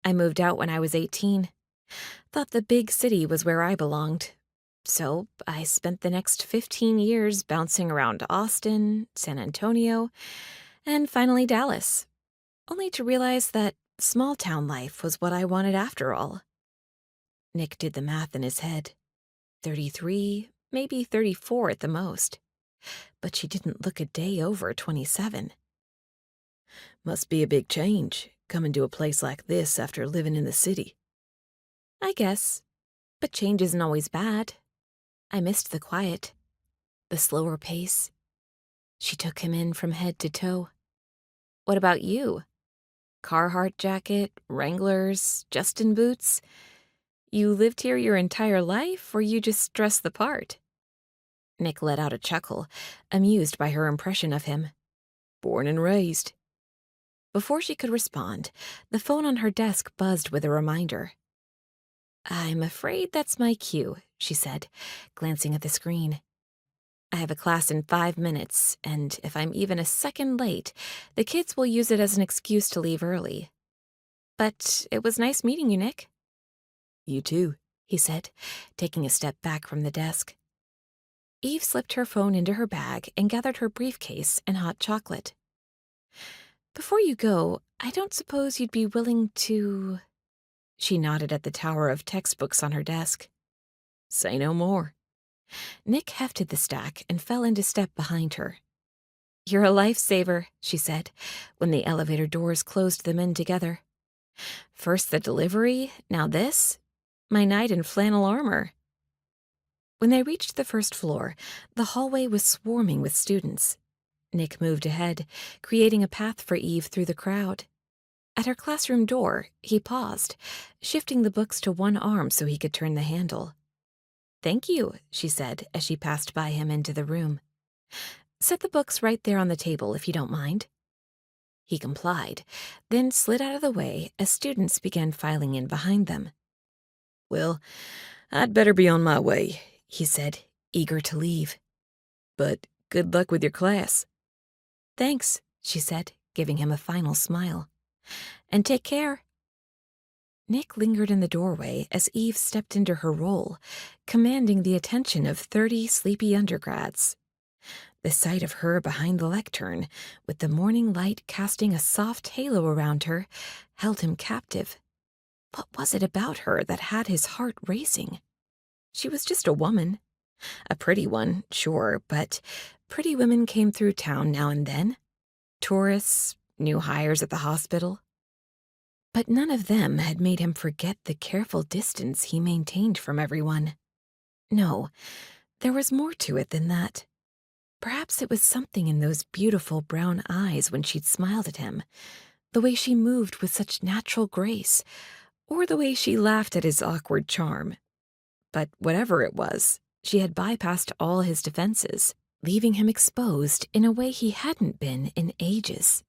I moved out when I was 18. Thought the big city was where I belonged. So I spent the next 15 years bouncing around Austin, San Antonio, and finally Dallas, only to realize that small town life was what I wanted after all. Nick did the math in his head. 33, maybe 34 at the most. But she didn't look a day over 27. Must be a big change, coming to a place like this after living in the city. I guess. But change isn't always bad. I missed the quiet, the slower pace. She took him in from head to toe. What about you? Carhartt jacket, Wranglers, Justin boots? You lived here your entire life, or you just dressed the part? Nick let out a chuckle, amused by her impression of him. Born and raised. Before she could respond, the phone on her desk buzzed with a reminder. I'm afraid that's my cue, she said, glancing at the screen. I have a class in 5 minutes, and if I'm even a second late, the kids will use it as an excuse to leave early. But it was nice meeting you, Nick. You too, he said, taking a step back from the desk. Eve slipped her phone into her bag and gathered her briefcase and hot chocolate. Before you go, I don't suppose you'd be willing to... She nodded at the tower of textbooks on her desk. Say no more. Nick hefted the stack and fell into step behind her. You're a lifesaver, she said, when the elevator doors closed them in together. First the delivery, now this. My knight in flannel armor. When they reached the first floor, the hallway was swarming with students. Nick moved ahead, creating a path for Eve through the crowd. At her classroom door, he paused, shifting the books to one arm so he could turn the handle. Thank you, she said as she passed by him into the room. Set the books right there on the table if you don't mind. He complied, then slid out of the way as students began filing in behind them. Well, I'd better be on my way, he said, eager to leave. But good luck with your class. Thanks, she said, giving him a final smile. And take care. Nick lingered in the doorway as Eve stepped into her role, commanding the attention of 30 sleepy undergrads. The sight of her behind the lectern, with the morning light casting a soft halo around her, held him captive. What was it about her that had his heart racing? She was just a woman. A pretty one, sure, but pretty women came through town now and then. Tourists, new hires at the hospital. But none of them had made him forget the careful distance he maintained from everyone. No, there was more to it than that. Perhaps it was something in those beautiful brown eyes when she'd smiled at him, the way she moved with such natural grace, or the way she laughed at his awkward charm. But whatever it was, she had bypassed all his defenses, leaving him exposed in a way he hadn't been in ages.